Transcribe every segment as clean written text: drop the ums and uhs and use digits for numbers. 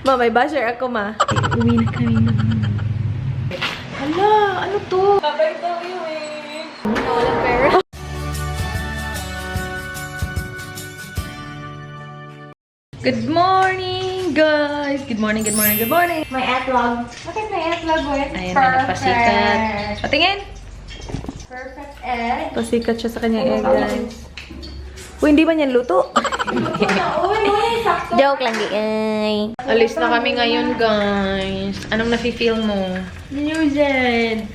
Ma, may basher ako, ma. Uwi na kami na. Hala, ano to? Babay daw yun eh. Walang pera. Good morning, guys! Good morning, good morning, good morning! May etlog. Bakit may etlog mo yun? Ayan na, nagpasikat. Patingin! Perfect egg. Pasikat siya sa kanyang egg, guys. Uy, hindi ba niyan luto? Uy, sakto. Joke lang, di ay. Alis na kami ngayon, guys. Anong nafe-feel mo? Newsed.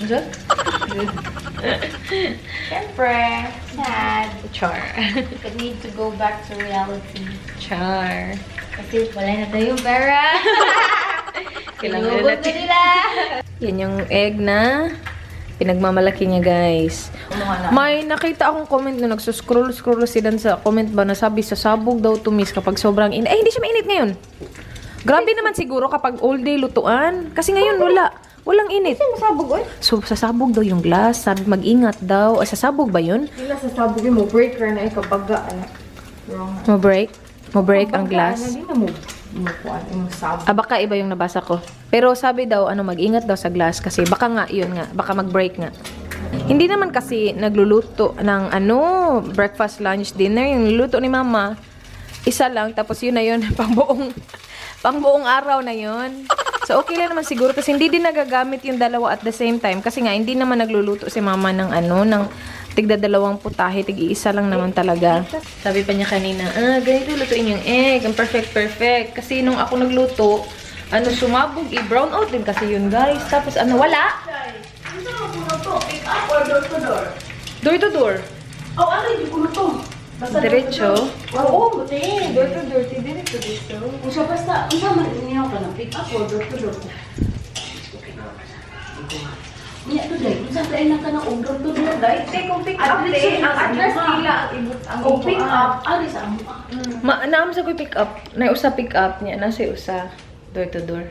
Ano? Siyempre, sad. Char. But need to go back to reality. Char. Kasi wala na tayong pera. Kailangan na Inubos na natin. nila. Yan yung egg na pinagmamalaki niya, guys. May nakita akong comment na nagsuscroll sila sa comment ba na sabi sasabog daw to miss kapag sobrang init. Eh, hindi siya mainit ngayon. Grabe naman siguro kapag all day lutuan. Kasi ngayon wala. Walang init. Kasi masabog, oy. So, sasabog daw yung glass. Sabi, mag-ingat daw. Ay, sasabog ba yun? Hindi na sasabog yung mo. Breaker na kapag wrong. Mo-break ang glass. Hindi na mo. Mukuan yung sabog. Ah, baka iba yung nabasa ko. Pero sabi daw, mag-ingat daw sa glass kasi baka nga, yun nga, baka mag-break nga. Hindi naman kasi nagluluto ng breakfast, lunch, dinner. Yung luluto ni mama, isa lang, tapos yun na yun, pang buong araw na yun. So, okay lang naman siguro kasi hindi din nagagamit yung dalawa at the same time. Kasi nga, hindi naman nagluluto si mama ng ng tigda-dalawang putahe, tig-iisa lang naman talaga. Sabi pa niya kanina, ganito lutuin yung egg. Ang perfect. Kasi nung ako nagluto, sumabog, i-brown out din kasi yun, guys. Tapos wala. Pick up or door to door? Door to door. Oh, ano yung kuluto? Diretso. Oo, buti. Door to door, diretso dito. Kung siya basta, ang sama niya ka ng pick up or door to door. Niya to day, kung saan na ka ng door to door, day? Kung pick up, ang address nila, kung pick up, aris ang Naam sa ko pick up. Usa pick up niya. Nasa usa. Door to door.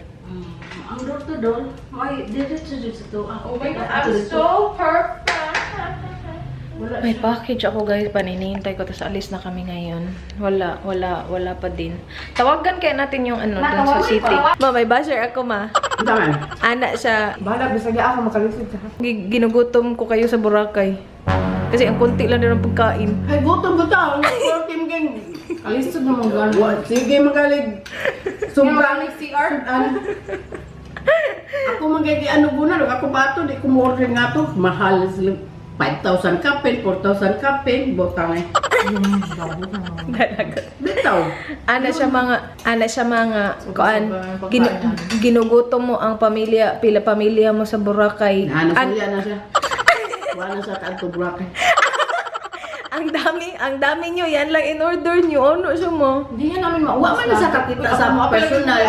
ang door to door, may diretso dito to. Oh my God, I'm so perfect. May package ako, guys. Paninihintay ko. Tapos alis na kami ngayon. Wala pa din. Tawagan kaya natin yung doon sa city. Ma, may basher ako, ma. Tama. Ana siya. Bahala, bisag ako makalisod ka. Ginugutom ko kayo sa Boracay. Kasi ang kunti lang din ang pagkain. Ay, gutom ba ito? Team gang. Kalisod na mga gano'n. Sige, magalig. Sobrang CR. Ako magiging bunan. Ako ba ito? Di ko mo-order nga ito. Mahal sila. 5,000 kapin, 4,000 kapin. Botang eh. Bitaw. Ana siya mga ginugutom mo ang pamilya mo sa Boracay. Ano na siya? Wala sa kanto Boracay. Ang dami nyo. Yan lang in order nyo. Ano siya mo? Hindi nga namin mauwa man sa kakita sa mga personal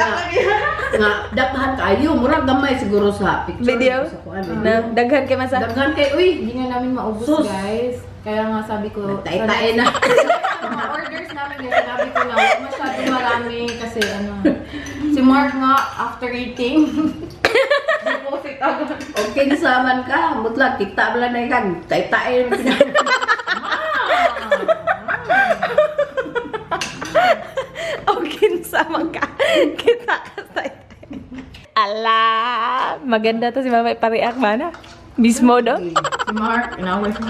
nga daghan kayo. Murag gamay siguro sa picture. Video? Sa kuan, Na daghan kay masa. daghan kay, uy, Hindi nga namin maubos, Sus. guys. Kaya nga sabi ko, tay-tay na. mga orders namin guys, sinabi ko na huwag masyado marami kasi si Mark nga after eating, deposit agad. Okay, gisaman ka. Mutlag, kita bala na ikan. Tay-tay na sila. Okay, sama ka. Kita ka tayo. Ala! Maganda to si Mama. Pariak mana? Mismo do? Si Mark, inaway ko.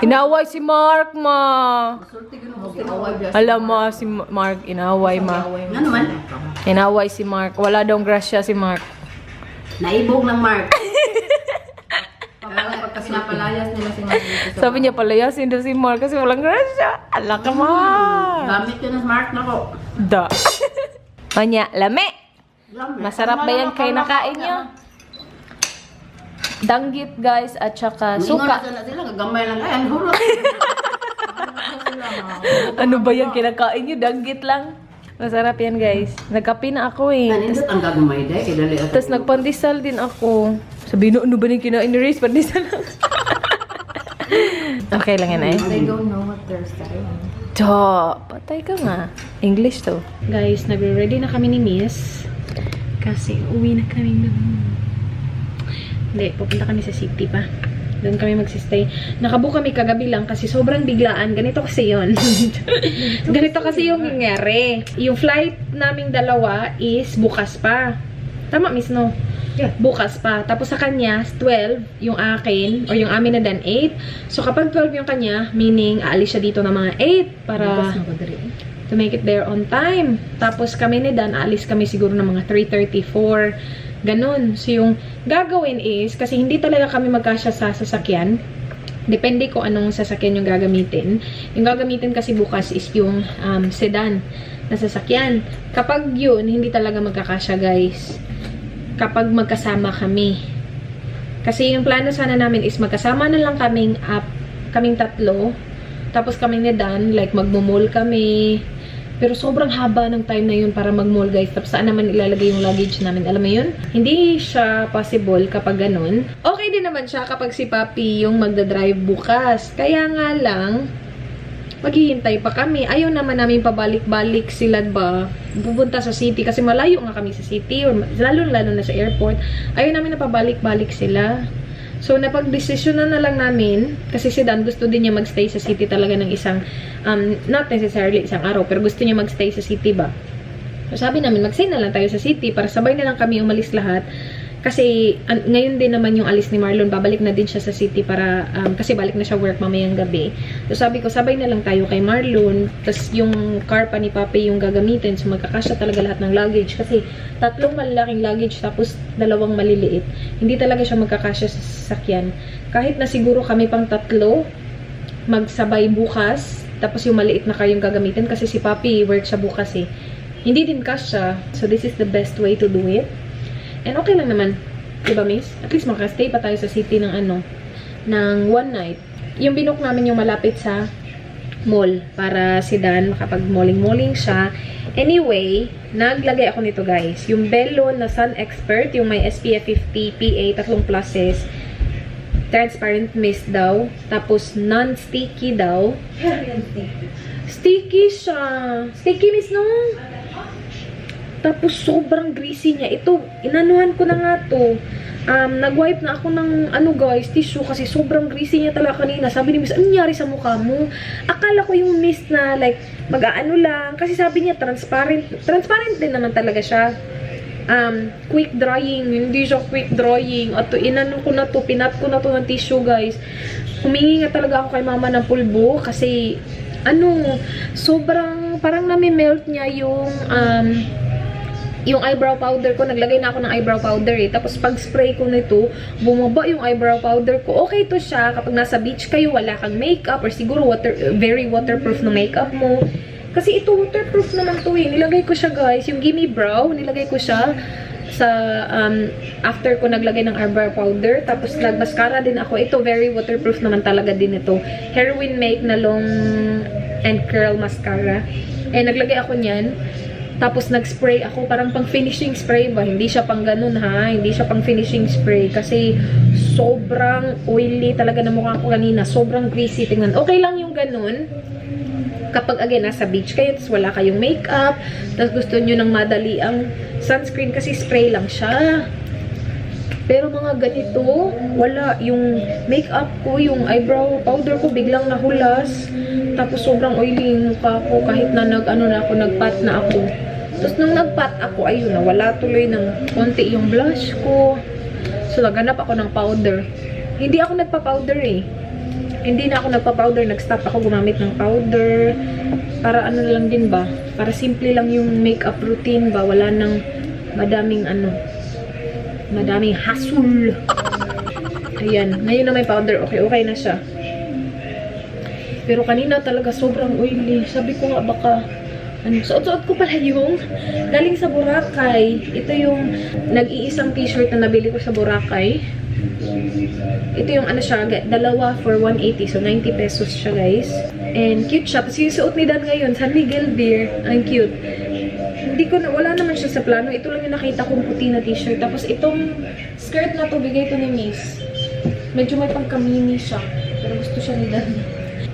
Inaway si Mark, ma. Away biya. Alam mo, si Mark, inaway, ma. Nga naman, Inaway si Mark. Wala daw grasya si Mark. naibog ng Mark. Pagkas napalayas nila si Mark dito. Sabi niya, palayasin daw si Mark kasi walang grasya. Ala ka, Mark. Gamit ko ng Mark na ko. Da. Manya, lame. Gamit. Masarap ba yan kayo nakain nyo? Danggit, guys, at saka Mingon na suka. sila, gagamay lang. Ayan, hulot. Ano ba yan kinakain nyo? Danggit lang. Masarap yan, guys. Nagkape na ako eh. Nanindot ang gagamay day. Kaya dali Tapos nagpandesal din ako. Sabi no, ano ba yung kinain ni Riz? Pandesal lang. Okay lang yan, eh. They don't know what they're saying. Patay ka nga. English to. Guys, nagre-ready na kami ni Miss. Kasi uwi na kami na. Hindi, pupunta kami sa city pa. Doon kami magsistay. Nakabook kami kagabi lang kasi sobrang biglaan. Ganito kasi yun. Ganito kasi yung nangyari. Yung flight naming dalawa is bukas pa. Tama, Miss, no? Yeah. Bukas pa. Tapos sa kanya, 12, yung akin, or yung amin na dan 8. So, kapag 12 yung kanya, meaning, aalis siya dito ng mga 8 para to make it there on time. Tapos kami ni Dan, aalis kami siguro ng mga 3:34. Ganon. So, yung gagawin is, kasi hindi talaga kami magkasya sa sasakyan. Depende ko anong sasakyan yung gagamitin. Yung gagamitin kasi bukas is yung sedan na sasakyan. Kapag yun, hindi talaga magkakasya, guys. Kapag magkasama kami. Kasi yung plano sana namin is magkasama na lang kaming tatlo. Tapos kami ni Dan, like magmumall kami. Pero sobrang haba ng time na yun para mag-mall, guys. Tapos saan naman ilalagay yung luggage namin? Alam mo yun? Hindi siya possible kapag ganun. Okay din naman siya kapag si Papi yung magdadrive bukas. Kaya nga lang, maghihintay pa kami. Ayaw naman namin pabalik-balik sila ba pupunta sa city. Kasi malayo nga kami sa city. Or lalo na sa airport. Ayaw namin na pabalik-balik sila. So, napag-desisyonan na lang namin, kasi si Dan gusto din niya magstay sa city talaga ng isang, not necessarily isang araw, pero gusto niya magstay sa city ba? So, sabi namin, mag-stay na lang tayo sa city para sabay na lang kami umalis lahat. Kasi, ngayon din naman yung alis ni Marlon, babalik na din siya sa city para, kasi balik na siya work mamayang gabi. So, sabi ko, sabay na lang tayo kay Marlon, tapos yung car pa ni Papi yung gagamitin, so magkakasya talaga lahat ng luggage, kasi 3 malalaking luggage, tapos 2 maliliit. Hindi talaga siya magkakasya sa sasakyan. Kahit na siguro kami pang 3, magsabay bukas, tapos yung maliit na car yung gagamitin, kasi si Papi work siya bukas eh. Hindi din kasya, so this is the best way to do it. And okay lang naman, diba, Miss? At least makastay pa tayo sa city ng ng one night. Yung binook namin yung malapit sa mall para si Dan makapag-malling-malling siya. Anyway, naglagay ako nito, guys. Yung Bellon na Sun Expert, yung may SPF 50 PA, 3 pluses. Transparent mist daw. Tapos non-sticky daw. Sticky siya. Sticky, Miss, no? Tapos, sobrang greasy niya. Ito, inanuhan ko na nga to. Nag-wipe na ako ng, guys, tissue. Kasi sobrang greasy niya talaga kanina. Sabi ni Miss, ano nangyari sa mukha mo? Akala ko yung mist na, like, mag-aano lang. Kasi sabi niya, transparent. Transparent din naman talaga siya. Quick drying. Hindi siya quick drying. At inano ko na to, pinat ko na to ng tissue, guys. Humingi nga talaga ako kay mama ng pulbo. Kasi, sobrang, parang nami-melt niya yung eyebrow powder ko. Naglagay na ako ng eyebrow powder eh. Tapos pag spray ko nito, bumaba yung eyebrow powder ko. Okay to siya kapag nasa beach kayo, wala kang makeup, or siguro very waterproof na makeup mo. Kasi ito waterproof naman to eh. Nilagay ko siya, guys. Yung Gimme Brow, nilagay ko siya sa after ko naglagay ng eyebrow powder. Tapos nag-mascara din ako. Ito very waterproof naman talaga din ito. Heroin Make na long and curl mascara. Eh naglagay ako niyan. Tapos nag-spray ako, parang pang finishing spray ba? Hindi siya pang ganun, ha? Hindi siya pang finishing spray. Kasi sobrang oily talaga na mukha ko kanina. Sobrang greasy. Tingnan. Okay lang yung ganun. Kapag, again, nasa beach kayo, tapos wala kayong makeup, tapos gusto nyo ng madali ang sunscreen kasi spray lang siya. Pero mga ganito, wala. Yung makeup ko, yung eyebrow powder ko, biglang nahulas. Tapos sobrang oily yung mukha ko kahit na nagpat na ako. Tapos nung nagpat ako, ayun na, wala tuloy ng konti yung blush ko. So, naghanap ako ng powder. Hindi ako nagpa-powder eh. Hindi na ako nagpa-powder. Nag-stop ako gumamit ng powder. Para lang din ba? Para simple lang yung makeup routine ba? Wala nang madaming hassle. Ayan. Ngayon na may powder, okay na siya. Pero kanina talaga sobrang oily. Sabi ko nga baka suot-suot ko pala yung galing sa Boracay. Ito yung nag-iisang t-shirt na nabili ko sa Boracay. Ito yung siya, dalawa for 180. So, 90 pesos siya, guys. And cute siya. Tapos yung suot ni Dan ngayon, San Miguel Beer. Ang cute. Wala naman siya sa plano. Ito lang yung nakita kong puti na t-shirt. Tapos itong skirt na to, bigay to ni Miss. Medyo may pangkamini siya. Pero gusto siya ni Dan.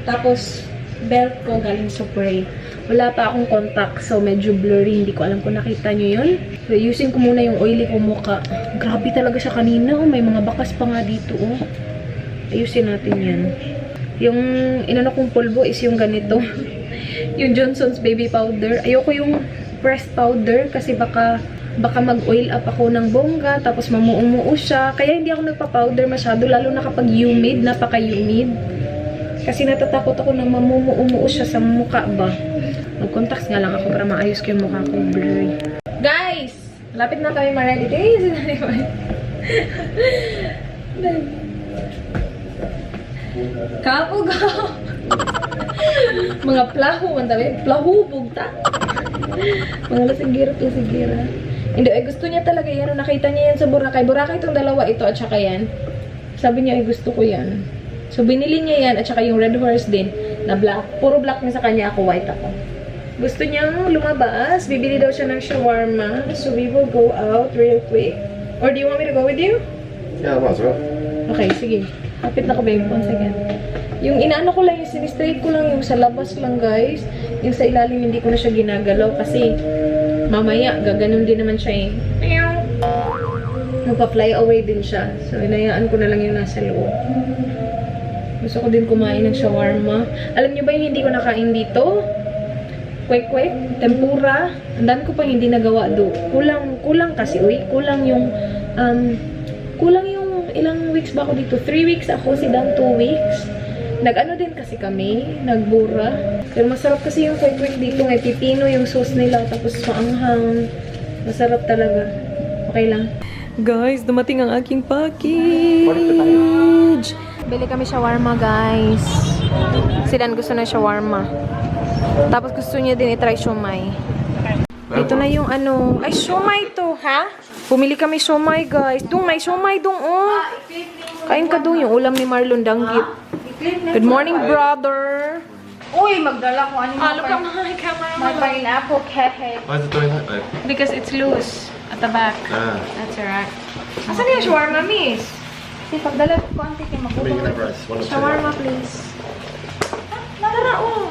Tapos, belt ko galing sa Prey. Wala pa akong contact, so medyo blurry. Hindi ko alam kung nakita nyo yun. So, using ko muna yung oily ko mukha. Grabe talaga siya kanina. Oh. May mga bakas pa nga dito. Oh. Ayusin natin yan. Yung inano kong pulbo is yung ganito. Yung Johnson's baby powder. Ayoko yung pressed powder kasi baka mag-oil up ako ng bongga tapos mamuumuo siya. Kaya hindi ako nagpa-powder masyado lalo na kapag humid, napaka-humid. Kasi natatakot ako na mamumuumuo siya sa mukha ba. Mag-contacts nga lang ako para maayos ko yung mukha ko blurry. Guys! Malapit na kami ma-ready. Kapo ga! Mga plaho man tabi. Plahubog ta. Mga lasigira. Hindi, gusto niya talaga yan. Nakita niya yan sa Boracay. Boracay itong dalawa ito at saka yan. Sabi niya, gusto ko yan. So, binili niya yan at saka yung Red Horse din na black. Puro black niya sa kanya. Ako, white ako. Gusto niyang lumabas. Bibili daw siya ng shawarma. So, we will go out real quick. Or do you want me to go with you? Yeah, might as well. Okay, sige. Hapit na ko, babe. Once again. Yung inaano ko lang, yung sinistraight ko lang yung sa labas lang, guys. Yung sa ilalim, hindi ko na siya ginagalaw kasi mamaya, gaganon din naman siya eh. Magpa-fly away din siya. So, inayaan ko na lang yung nasa loob. Gusto ko din kumain ng shawarma. Alam niyo ba yung hindi ko nakain dito? Kwek-kwek, tempura. Ang dami ko pa hindi nagawa do. Kulang kasi, uy. Kulang yung ilang weeks ba ako dito? 3 weeks ako, si Dan 2 weeks. Nag-ano din kasi kami, nagbura. Pero masarap kasi yung kwek-kwek dito. May pipino yung sauce nila, tapos maanghang. Masarap talaga. Okay lang. Guys, dumating ang aking package. Bili kami shawarma, guys. Si Dan gusto na shawarma. Tapos gusto niya din i-try siomai. Ito na yung ano. Ay, siomai to, ha? Pumili kami siomai, guys. Dung, may siomai dung, oh. Kain ka dung, yung ulam ni Marlon Danggit. Good morning, brother. Uy, magdala ko ano Look at my camera. my pineapple cake. Why is it doing that, babe? Because it's loose at the back. Ah. That's alright. Asan yung shawarma, miss? Kasi pagdala ko konti kayo Let me get that magbubuhay. rice. One or two. Shawarma, please. Tara, oh.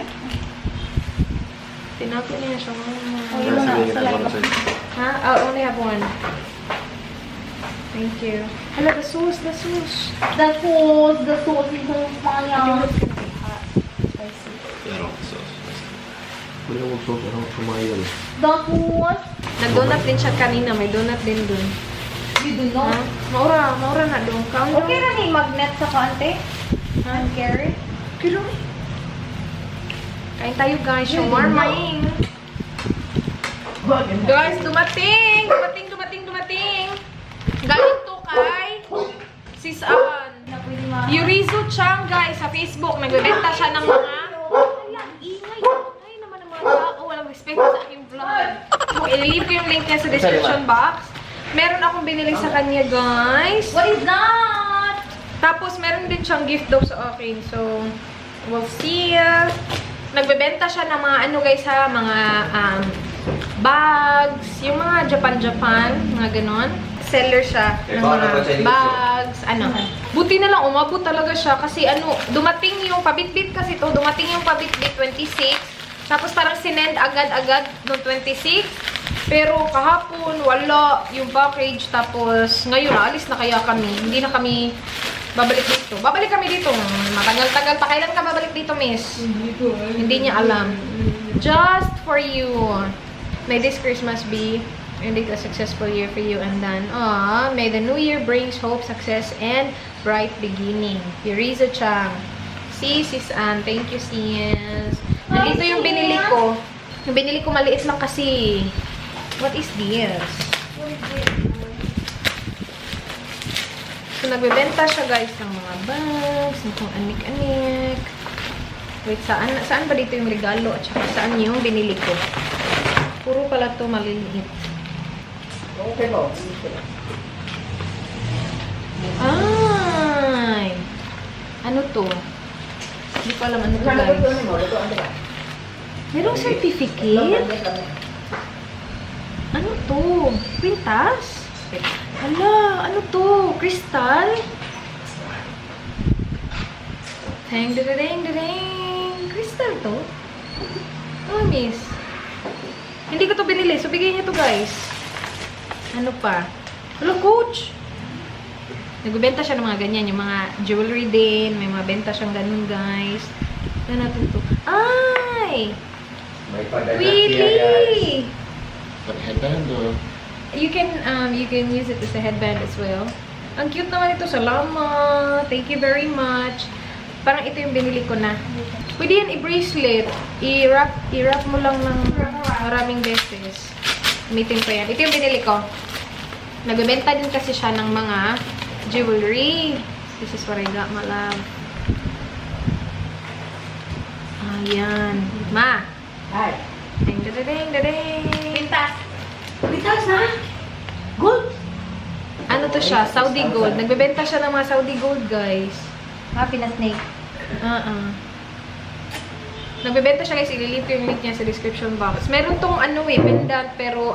Tinapin niya yung shawarma. Oh, yun na. Rice, let me get Salay one or ko. two. Ha? I only have one. Thank you. Hala, the sauce, the sauce. The sauce is so fire. Yeah, I don't want the sauce. But I don't want sauce. I don't want from my The sauce. Nag-donut din siya kanina. May donut din dun. You do Ha? not. Maura na dun. Count Okay na ni magnet sa kante. And carry. Pero, kain tayo, guys. Shawarma. Guys, dumating! Galing to kay Sis Ann. Yurizo Chang, guys, sa Facebook. Nagbebenta siya ng mga... Ayan, ingay. Ingay naman ng mga tao. Walang respect sa aking vlog. I-leave ko yung link niya sa description box. Meron akong binili sa kanya, guys. What is that? Tapos, meron din siyang gift daw sa akin. So, we'll see. Nagbebenta siya ng mga ano, guys, ha? Mga bags. Yung mga Japan, mga ganon. Seller siya ng mga bags, ano. Buti na lang, umabot talaga siya kasi ano, dumating yung pabitbit kasi to, dumating yung pabitbit 26, tapos parang sinend agad-agad noong 26, pero kahapon, wala yung package, tapos ngayon, alis na kaya kami, hindi na kami babalik dito. Babalik kami dito, matagal-tagal pa. Kailan ka babalik dito, miss? Hindi niya alam. Just for you. May this Christmas be indeed a successful year for you and Dan. May the new year brings hope, success, and bright beginning. Yurizo Chang. Sis Ann. Thank you, sis. Nandito yung binili ko. Yung binili ko maliit lang kasi. What is this? So, nagbebenta siya, guys, ng mga bags, ng kung anik-anik. Wait, saan ba dito yung regalo? At saka saan yung binili ko? Puro pala to maliliit. Okay po. Ay! Ano to? Hindi ko alam ano to, guys. Merong certificate? Ano to? Pintas? Hala, ano to? Crystal? Ding, ding, ding, ding. Crystal to? Oh, miss. Hindi ko to binili. So, bigay niyo to, guys. Ano pa? Hello, coach. Nagbebenta siya ng mga ganyan, yung mga jewelry din. May mga benta siyang ganun, guys. Yan natin to. Ay! May pagdala Really? But headband or? You can use it as a headband as well. Ang cute naman ito. Salamat. Thank you very much. Parang ito yung binili ko na. Pwede yan i-bracelet. I-wrap mo lang ng maraming beses. Gamitin ko yan. Ito yung binili ko. Nagbebenta din kasi siya ng mga jewelry. This is what I got, my love. Ayan. Ma! Ay, Ding, ding, ding, ding. Pintas. bitas na. Good. Ano to siya? Saudi gold. Nagbebenta siya ng mga Saudi gold, guys. Mga pinasnake. Nagbebenta siya, guys. Ililink ko yung link niya sa description box. Meron tong pendant, pero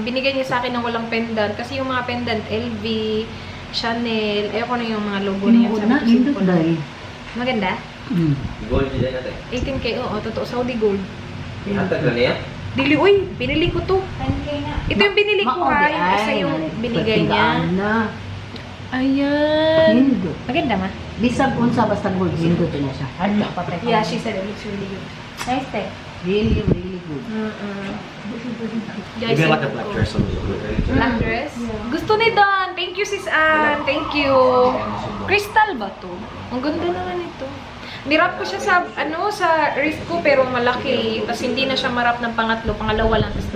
binigay niya sa akin ng walang pendant. Kasi yung mga pendant, LV, Chanel, ko na yung mga logo na yan. Sabi ko, simple. Maganda? Gold din natin. 18K, oo, totoo. Saudi gold. Hatag na niya? Dili, uy, binili ko to. 10K na. Ito yung binili ko, ha. Yung isa yung binigay niya. Ayan. Hindo. Maganda, ma? Bisag unsa basta gold, hindo to na siya. Hala, patay. Yeah, she said it looks really good. Nice, te. Really, really good. Guys, Even like a black dress on the black dress? Gusto ni Don. Thank you, sis Ann. Thank you. Crystal ba to? Ang ganda naman ito. Nirap ko siya sa wrist ko, pero malaki. Tapos hindi na siya marap ng pangatlo. Pangalawa lang. Tapos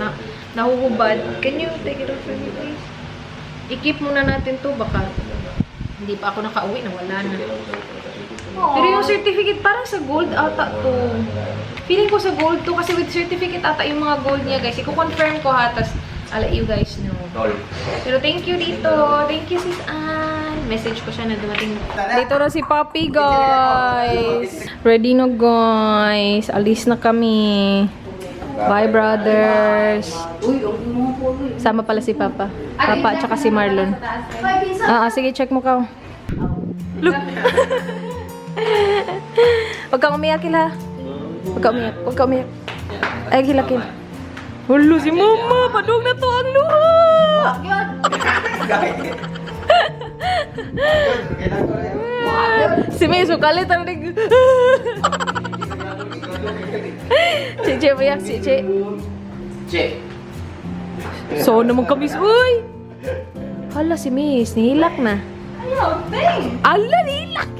nahuhubad. Can you take it off for me, please? I-keep muna natin to. Baka hindi pa ako nakauwi na wala na. Pero yung certificate, parang sa gold ata to. Feeling ko sa gold to. Kasi with certificate ata yung mga gold niya, guys. I-confirm ko ha. Tapos I'll let you guys know. Pero thank you dito. Thank you, sis Ann. Message ko siya na dumating. Dito na si Papi, guys. Ready na, guys. Alis na kami. Bye, brothers. Sama pala si Papa. Papa at saka si Marlon. Sige, check mo ka. Look. Huwag kang umiyak, Kila. Huwag kang umiyak. Huwag kang umiyak. Ay, Kila. Hulo, si Mama. Padung na to ang luha. Si May sukalit ang rig. Che, bayak si Che. Che. So naman kami. Uy! Hala si Miss, nihilak na. Ayaw, te. Ala, nihilak!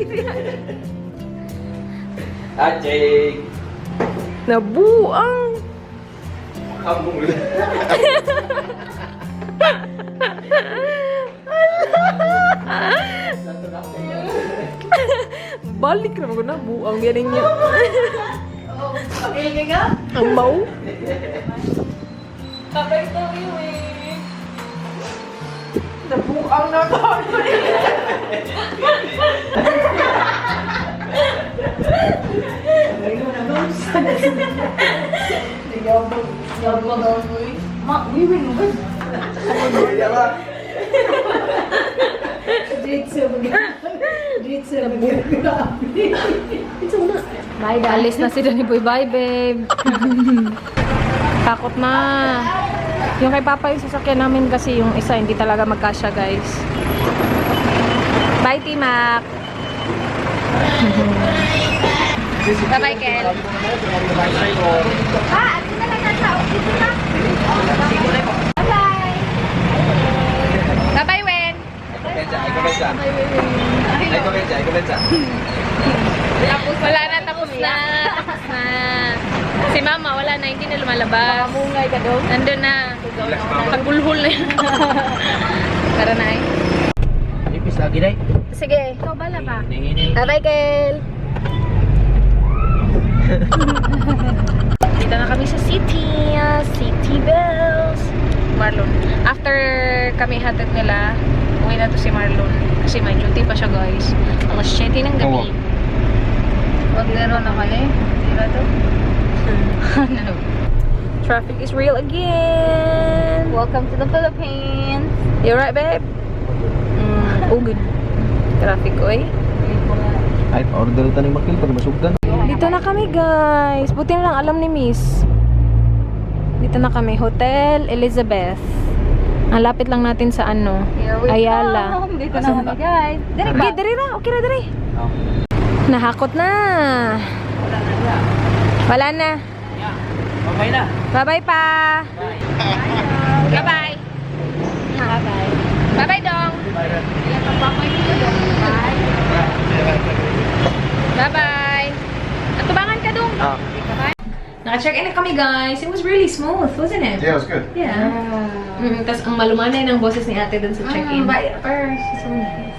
Che. Nabuang. Hambong ulit. Balik na mga nabuang. Biyanin niya. Okay ka? Ang mau. Kapay to yun eh. Nabuang na to. Ma, wiwi mo ba? Bye, alis na si Danny Boy. Bye, babe. Takot na. Yung kay Papa yung sasakyan namin kasi yung isa hindi talaga magkasya, guys. Bye, T-Mac. Bye-bye, Kel. Ha, ano na lang nasa dito na? Bye-bye. Bye-bye, Wen. Tapos wala na, tapos na. Tapos na. Si Mama, wala na, hindi na lumalabas. Mungay ka daw. Nandun na. Kagulhol na yun. Tara na eh. Ipis lagi na. Sige. Ikaw bala pa. Bye-bye, Kel. Dito na kami sa city. City Bells. Marlon. After kami hatid nila, uwi na to si Marlon. Kasi may duty pa siya, guys. Alas 7 ng gabi. Maglaro na kayo. Tira to. No. Traffic is real again. Welcome to the Philippines. You right, babe? Oh, good. Traffic, oy. Ay, pa-order ito ni Makil pag masugdan. Dito na kami, guys. Buti na lang alam ni Miss. Dito na kami. Hotel Elizabeth. Ang lapit lang natin sa ano, Ayala. Dito na kami, guys. Dali ba? Okay, dali ra. Okay ra, dali. Nahakot na. Wala na. Okay na. Bye-bye pa. Bye-bye. Bye-bye. Bye-bye, Dong. Bye-bye. Atubangan ka, Dong. Naka-check in na kami, guys. It was really smooth, wasn't it? Yeah, it was good. Yeah. Tapos ang malumanay ng boses ni ate dun sa check-in. So nice.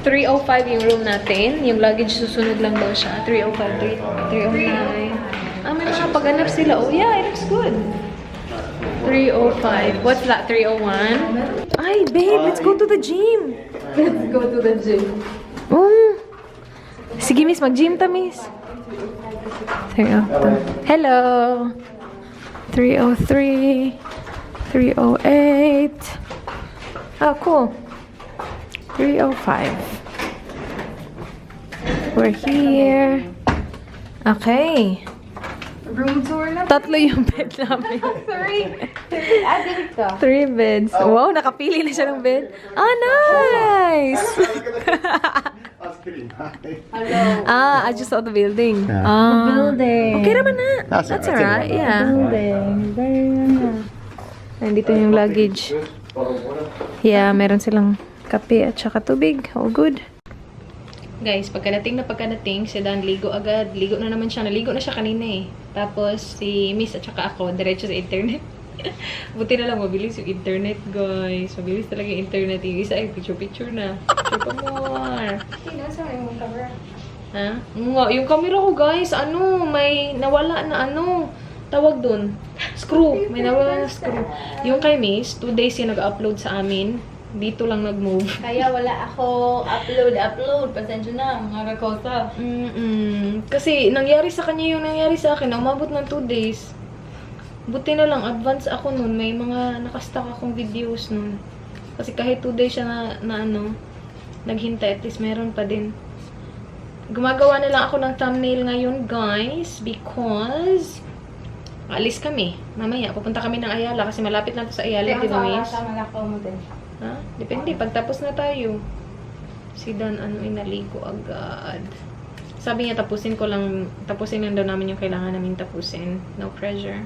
305 yung room natin. Yung luggage susunod lang daw siya. 305, 309. May mga paghanap sila. Oh, yeah, it looks good. 305. What's that? 301? Ay, babe, let's go to the gym. Let's go to the gym. Oh. Sige, miss. Mag-gym ta, miss. 302. Hello. 303. 308. Oh, cool. 305. We're here. Okay. Room tour na. Tatlo yung bed namin. Dito ka. 3 beds. Wow, nakapili na siya ng bed. Ah, nice! I was kidding. I just saw the building. Yeah. Building. Okay naman na. That's That's alright. alright, yeah. Nandito yung luggage. Yeah, meron silang kape at saka tubig. All good. Guys, pagkadating, si Dan ligo agad. Ligo na naman siya. Naligo na siya kanina eh. Tapos si Miss at saka ako, diretso sa internet. Buti na lang, mabilis yung internet, guys. Mabilis talaga yung internet. Yung isa ay picture-picture na. Picture pa more. Saan yung camera? Ha? Nga, yung camera ko, guys, may nawala na tawag dun. Screw. May nawala na screw. Yung kay Miss, 2 days yung nag-upload sa amin. Dito lang nag-move. Kaya wala ako upload. Pasensya na, mga kakosa. Kasi nangyari sa kanya yung nangyari sa akin. Umabot ng 2 days. Buti na lang, advance ako nun. May mga nakastock akong videos nun. Kasi kahit 2 days siya na naghintay, at least meron pa din. Gumagawa na lang ako ng thumbnail ngayon, guys. Because alis kami. Mamaya, pupunta kami ng Ayala. Kasi malapit lang to sa Ayala, di ba, Miss? Malakaw mo din. Ha? Depende. Pagtapos na tayo. Si Dan, inaligo agad. Sabi niya, tapusin lang daw namin yung kailangan namin tapusin. No pressure.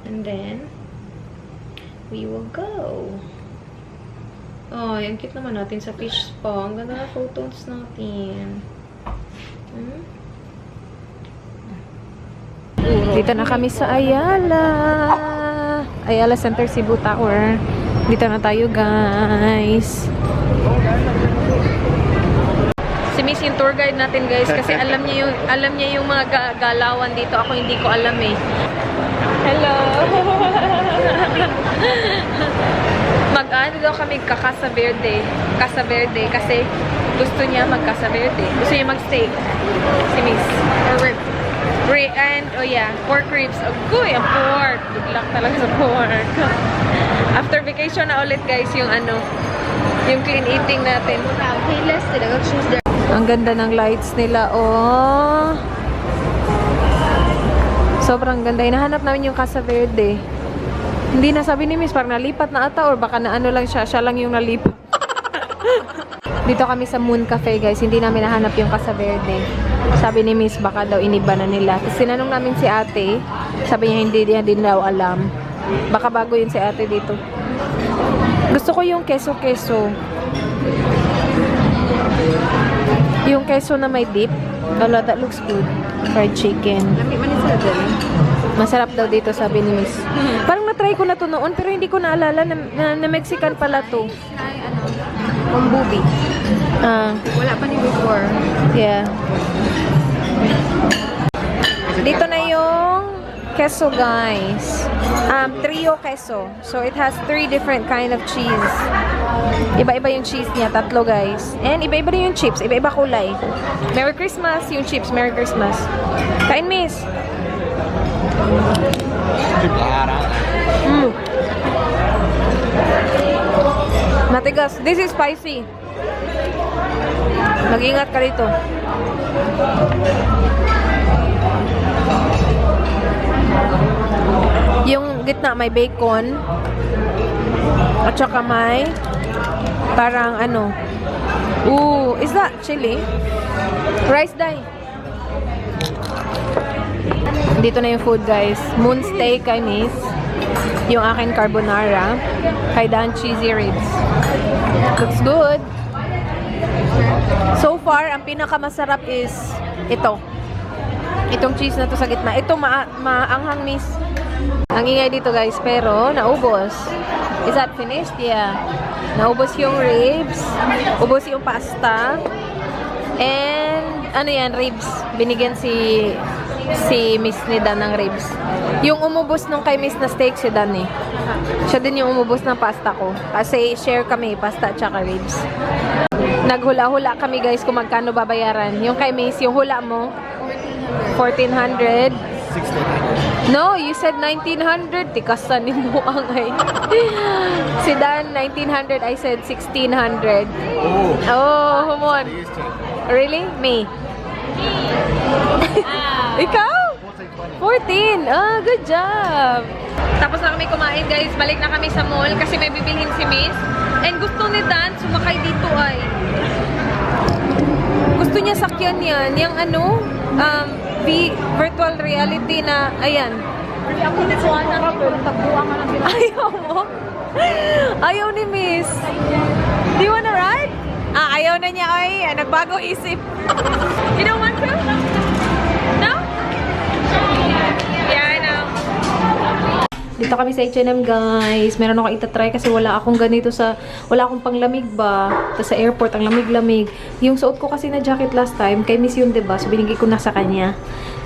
And then, we will go. Oh, yung cute naman natin sa fish spa. Ang ganda na photos natin. Dito na kami sa Ayala. Ayala Center, Cebu Tower. Dito na tayo, guys. Si Miss yung tour guide natin, guys, kasi alam niya yung mga galawan dito. Ako hindi ko alam eh. Hello. Mag-ano daw kami Casa Verde kasi gusto niya mag-Casa Verde. Gusto niya mag-steak. Si Miss. Or rib. Pork ribs. Agoy, ang pork. Good luck talaga sa pork. After vacation na ulit, guys, yung clean eating natin. Ang ganda ng lights nila, oh. Sobrang ganda. Hinahanap namin yung Casa Verde. Hindi na, sabi ni Miss, parang nalipat na ata or baka lang siya lang yung nalipat. Dito kami sa Moon Cafe, guys. Hindi namin nahanap yung Casa Verde. Sabi ni Miss, baka daw iniba na nila. Tapos sinanong namin si ate. Sabi niya, hindi niya din daw alam. Baka bago yun si ate dito. Gusto ko yung keso-keso. Yung keso na may dip. Wala, that looks good. Fried chicken. Masarap daw dito, sabi ni Miss. Parang na-try ko na to noon, pero hindi ko naalala na Mexican pala to. Mambubi. Wala pa ni before. Yeah. Dito na yung queso, guys. Trio queso. So, it has 3 different kind of cheese. Iba-iba yung cheese niya. 3, guys. And iba-iba din yung chips. Iba-iba kulay. Merry Christmas yung chips. Merry Christmas. Kain, Miss. Matigas. This is spicy. Mag-ingat ka dito. Yung gitna may bacon. At saka may parang ano. Ooh, is that chili? Rice dye. Dito na yung food, guys. Moon steak kay Miss. Yung akin carbonara. Kay Dan cheesy ribs. Looks good. So far, ang pinakamasarap is ito. Itong cheese na to sa gitna. Ito maanghang, Miss. Ang ingay dito, guys, pero naubos. Is that finished? Yeah. Naubos yung ribs. Ubos yung pasta. And, ano yan, ribs. Binigyan si Miss ni Dan ng ribs. Yung umubos nung kay Miss na steak, si Dan eh. Siya din yung umubos ng pasta ko. Kasi share kami, pasta at saka ribs. Naghula-hula kami, guys, kung magkano babayaran. Yung kay Miss, yung hula mo, 1,400. 16. No, you said 1,900. Tikasan ni mo ang ay. Si Dan, 1,900. I said 1,600. Oh, come on. Really? Me? Ikaw? 14. Ah, good job. Tapos na kami kumain, guys. Balik na kami sa mall kasi may bibilhin si Miss. And gusto ni Dan sumakay dito ay. Gusto niya sakyan yan. Yung ano, virtual reality na, ayan. Ayaw mo? Ayaw ni Miss. Do you wanna ride? Ah, ayaw na niya ay. Nagbago isip. You don't want to? No? Yeah, I know. Dito kami sa H&M, guys. Meron ako itatry kasi wala akong ganito wala akong panglamig ba. Tapos sa airport, ang lamig-lamig. Yung suot ko kasi na jacket last time, kay Miss yun, diba? So, binigay ko na sa kanya.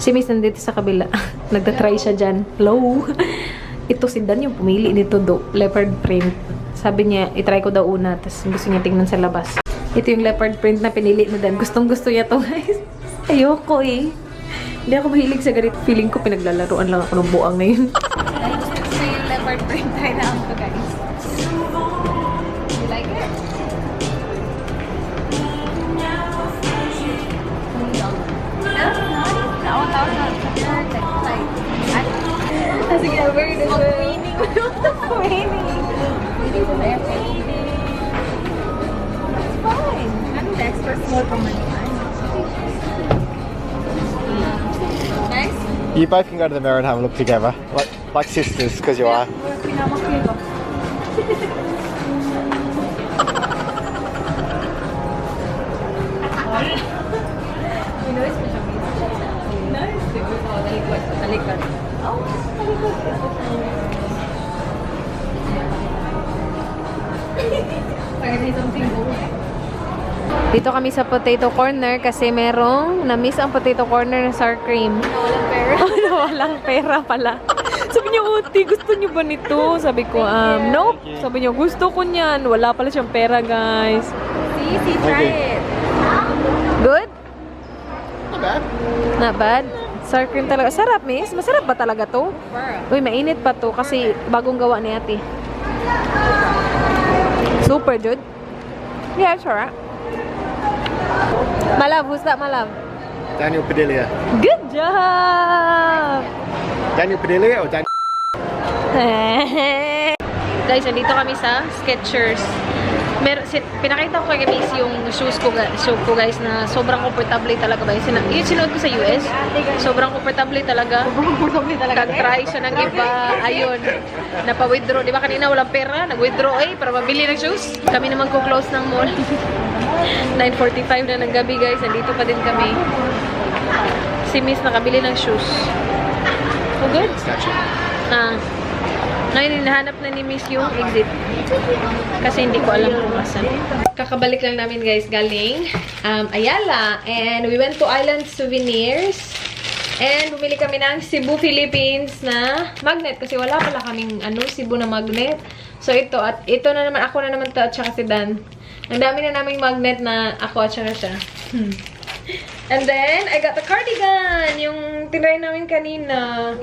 Si Miss nandito sa kabila. Nagtatry siya dyan. Hello? Ito si Dan yung pumili nito do. Leopard print. Sabi niya, itry ko daw una. Tapos gusto niya tingnan sa labas. Ito yung leopard print na pinili ni Dan. Gustong-gusto niya to, guys. Ayoko eh. Hindi ako mahilig sa ganito. Feeling ko pinaglalaroan lang ako ng buang na yun. Gusto yung leopard print. Try na ako, guys. You like it? Sige, very good. Mag-weaning. Mag-weaning. It's fine. I'm the extra small for my nice? You both can go to the mirror and have a look together, like sisters, because you are. Dito kami sa potato corner kasi merong na-miss ang potato corner na sour cream. Walang pera. Walang pera pala. Sabi niya, Uti, gusto niyo ba nito? Sabi ko, nope. Sabi niya, gusto ko niyan. Wala pala siyang pera, guys. See, try it. Good? Not bad. Not bad? Sour cream talaga. Sarap, miss. Masarap ba talaga to? Uy, mainit pa to kasi bagong gawa ni ate. Super, Jude. Yeah, it's alright. Malav, who's that, Malav? Daniel Padilla. Good job! Daniel Padilla or Daniel? Guys, nandito kami sa Skechers. Pinakita ko kay Miss yung shoes ko guys na sobrang comfortable talaga ba. Yung sinuot ko sa US, sobrang comfortable talaga. Kag-try siya ng iba. Ayun, napa-withdraw. Di ba kanina walang pera? Nag-withdraw para mabili ng shoes. Kami naman ko-close ng mall. 9:45 na ng gabi, guys. Nandito pa din kami. Si Miss nakabili ng shoes. So good? Ngayon, hinahanap na ni Miss yung exit. Kasi hindi ko alam kung asan. Kakabalik lang namin, guys, galing Ayala. And we went to Island Souvenirs. And bumili kami ng Cebu, Philippines na magnet. Kasi wala pala kaming Cebu na magnet. So, ito. At ito na naman. Ako na naman to at saka si Dan. Ang dami na naming magnet na ako at saka siya. And then, I got the cardigan. Yung tinry namin kanina.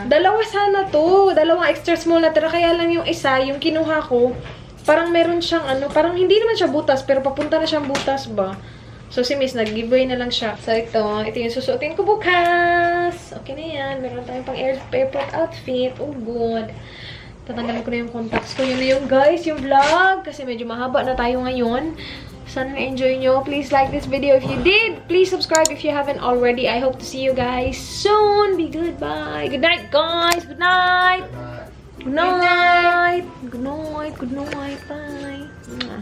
Dalawa sana to. Dalawang extra small na tira. Kaya lang yung isa, yung kinuha ko, parang meron siyang parang hindi naman siya butas, pero papunta na siyang butas ba? So, si Miss, nag-giveaway na lang siya. So, ito yung susuotin ko bukas. Okay na yan. Meron tayong pang airport outfit. Oh, good. Tatanggalin ko na yung contacts ko. Yun na yung guys, yung vlog. Kasi medyo mahaba na tayo ngayon. Sana na-enjoy nyo. Please like this video if you did. Please subscribe if you haven't already. I hope to see you guys soon. Be good. Bye. Good night, guys. Good night. Good night. Good night. Good night. Bye.